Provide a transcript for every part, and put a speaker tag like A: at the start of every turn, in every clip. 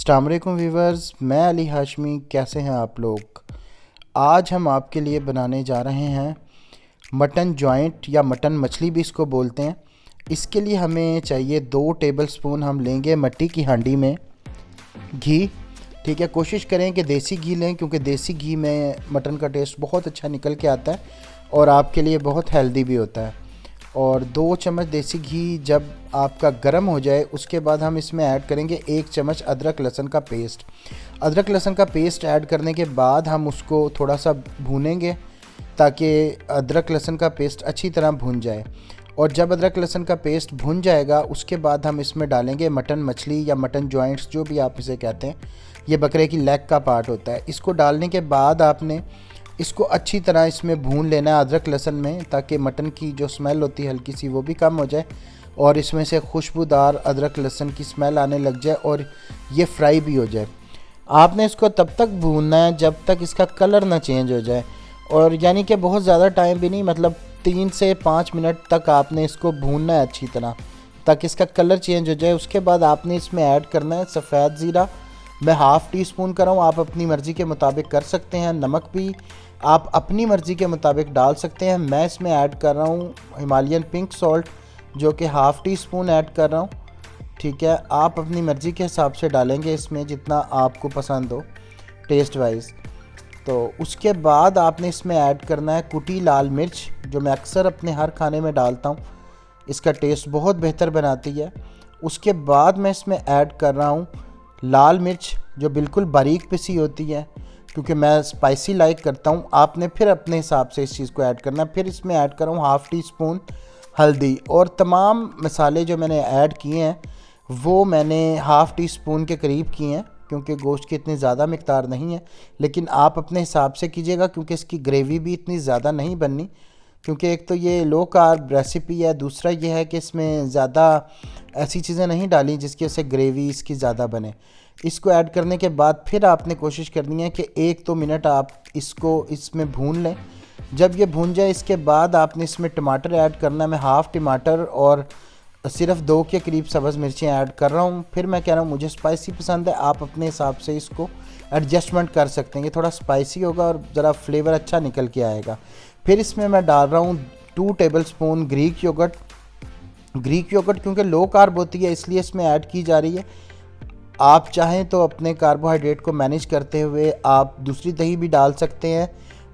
A: अस्सलाम वालेकुम व्यूवर्स, मैं अली हाशमी। कैसे हैं आप लोग? आज हम आपके लिए बनाने जा रहे हैं मटन जॉइंट या मटन मछली भी इसको बोलते हैं। इसके लिए हमें चाहिए 2 टेबलस्पून हम लेंगे मिट्टी की हांडी में घी। ठीक है, कोशिश करें कि देसी घी लें क्योंकि देसी घी में मटन का टेस्ट बहुत अच्छा निकल के आता है और आपके लिए बहुत हेल्दी भी होता है। और 2 चम्मच देसी घी जब आपका गर्म हो जाए उसके बाद हम इसमें ऐड करेंगे 1 चम्मच अदरक लहसुन का पेस्ट। अदरक लहसुन का पेस्ट ऐड करने के बाद हम उसको थोड़ा सा भूनेंगे ताकि अदरक लहसुन का पेस्ट अच्छी तरह भून जाए। और जब अदरक लहसुन का पेस्ट भुन जाएगा उसके बाद हम इसमें डालेंगे मटन मछली या मटन जॉइंट्स, जो भी आप इसे कहते हैं। ये बकरे की लेग का पार्ट होता है। इसको डालने के बाद आपने इसको अच्छी तरह इसमें भून लेना है अदरक लहसुन में, ताकि मटन की जो स्मेल होती है हल्की सी वो भी कम हो जाए और इसमें से खुशबूदार अदरक लहसुन की स्मेल आने लग जाए और ये फ्राई भी हो जाए। आपने इसको तब तक भूनना है जब तक इसका कलर ना चेंज हो जाए, और यानी कि बहुत ज़्यादा टाइम भी नहीं, मतलब 3 से 5 मिनट तक आपने इसको भूनना है अच्छी तरह ताकि इसका कलर चेंज हो जाए। उसके बाद आपने इसमें ऐड करना है सफ़ेद ज़ीरा। मैं हाफ़ टी स्पून कर रहा हूँ, आप अपनी मर्ज़ी के मुताबिक कर सकते हैं। नमक भी आप अपनी मर्ज़ी के मुताबिक डाल सकते हैं। मैं इसमें ऐड कर रहा हूँ हिमालयन पिंक सॉल्ट, जो कि हाफ़ टी स्पून ऐड कर रहा हूँ। ठीक है, आप अपनी मर्ज़ी के हिसाब से डालेंगे इसमें जितना आपको पसंद हो टेस्ट वाइज। तो उसके बाद आपने इसमें ऐड करना है कुटी लाल मिर्च, जो मैं अक्सर अपने हर खाने में डालता हूँ, इसका टेस्ट बहुत बेहतर बनाती है। उसके बाद मैं इसमें ऐड कर रहा हूँ लाल मिर्च, जो बिल्कुल बारीक पिसी होती है, क्योंकि मैं स्पाइसी लाइक करता हूँ। आपने फिर अपने हिसाब से इस चीज़ को ऐड करना है। फिर इसमें ऐड कर रहा हूँ हाफ़ टी स्पून हल्दी, और तमाम मसाले जो मैंने ऐड किए हैं वो मैंने हाफ़ टी स्पून के करीब किए हैं, क्योंकि गोश्त की इतनी ज़्यादा मिकदार नहीं है। लेकिन आप अपने हिसाब से कीजिएगा क्योंकि इसकी ग्रेवी भी इतनी ज़्यादा नहीं बननी, क्योंकि एक तो ये लो कार्ब रेसिपी है, दूसरा ये है कि इसमें ज़्यादा ऐसी चीज़ें नहीं डाली जिसकी वजह से ग्रेवी इसकी ज़्यादा बने। इसको ऐड करने के बाद फिर आपने कोशिश करनी है कि 1-2 मिनट आप इसको इसमें भून लें। जब ये भून जाए इसके बाद आपने इसमें टमाटर ऐड करना है। मैं हाफ़ टमाटर और सिर्फ 2 के करीब सब्ज़ मिर्चें ऐड कर रहा हूँ। फिर मैं कह रहा हूँ मुझे स्पाइसी पसंद है, आप अपने हिसाब से इसको एडजस्टमेंट कर सकते हैं। ये थोड़ा स्पाइसी होगा और ज़रा फ्लेवर अच्छा निकल के आएगा। फिर इसमें मैं डाल रहा हूँ 2 tablespoon Greek yogurt. Greek yogurt क्योंकि लो कार्ब होती है इसलिए इसमें ऐड की जा रही है। आप चाहें तो अपने कार्बोहाइड्रेट को मैनेज करते हुए आप दूसरी दही भी डाल सकते हैं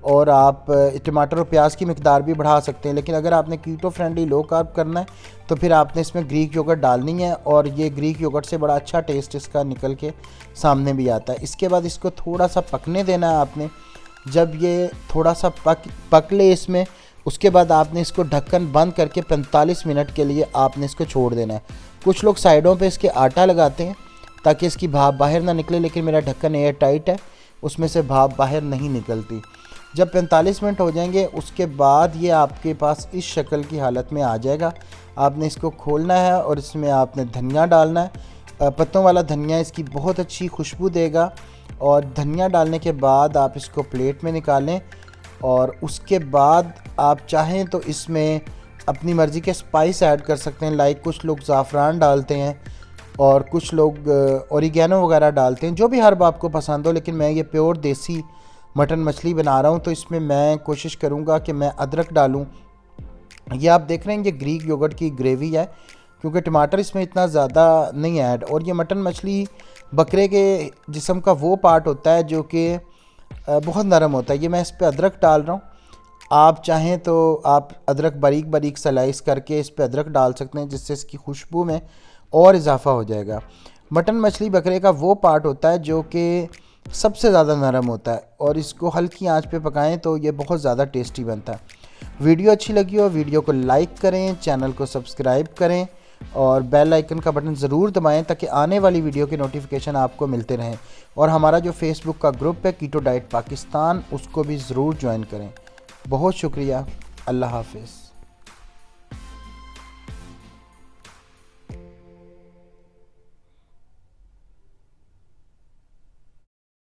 A: और आप टमाटर और प्याज की मिकदार भी बढ़ा सकते हैं। लेकिन अगर आपने कीटो फ्रेंडली लो कार्ब करना है तो फिर आपने इसमें ग्रीक योगर्ट डालनी है, और ये ग्रीक योगर्ट से बड़ा अच्छा टेस्ट इसका निकल के सामने भी आता है। इसके बाद इसको थोड़ा सा पकने देना है आपने। जब ये थोड़ा सा पक ले इसमें, उसके बाद आपने इसको ढक्कन बंद करके 45 मिनट के लिए आपने इसको छोड़ देना है। कुछ लोग साइडों पे इसके आटा लगाते हैं ताकि इसकी भाप बाहर ना निकले, लेकिन मेरा ढक्कन एयर टाइट है, उसमें से भाप बाहर नहीं निकलती। जब 45 मिनट हो जाएंगे उसके बाद ये आपके पास इस शक्ल की हालत में आ जाएगा। आपने इसको खोलना है और इसमें आपने धनिया डालना है। पत्तों वाला धनिया इसकी बहुत अच्छी खुशबू देगा। और धनिया डालने के बाद आप इसको प्लेट में निकालें, और उसके बाद आप चाहें तो इसमें अपनी मर्ज़ी के स्पाइस ऐड कर सकते हैं। लाइक कुछ लोग ज़ाफ़रान डालते हैं और कुछ लोग ओरिगेनो वगैरह डालते हैं, जो भी हर्ब आपको पसंद हो। लेकिन मैं ये प्योर देसी मटन मछली बना रहा हूँ तो इसमें मैं कोशिश करूँगा कि मैं अदरक डालूँ। ये आप देख रहे हैं ये ग्रीक योगर्ट की ग्रेवी है, क्योंकि टमाटर इसमें इतना ज़्यादा नहीं ऐड। और ये मटन मछली बकरे के जिस्म का वो पार्ट होता है जो कि बहुत नरम होता है। ये मैं इस पर अदरक डाल रहा हूँ। आप चाहें तो आप अदरक बारीक बारीक स्लाइस करके इस पर अदरक डाल सकते हैं, जिससे इसकी खुशबू में और इजाफा हो जाएगा। मटन मछली बकरे का वो पार्ट होता है जो कि सबसे ज़्यादा नरम होता है, और इसको हल्की आंच पे पकाएं तो ये बहुत ज़्यादा टेस्टी बनता है। वीडियो अच्छी लगी हो वीडियो को लाइक करें, चैनल को सब्सक्राइब करें और बेल आइकन का बटन ज़रूर दबाएं ताकि आने वाली वीडियो के नोटिफिकेशन आपको मिलते रहें। और हमारा जो फेसबुक का ग्रुप है कीटो डाइट पाकिस्तान, उसको भी ज़रूर ज्वाइन करें। बहुत शुक्रिया। अल्लाह हाफ़िज़।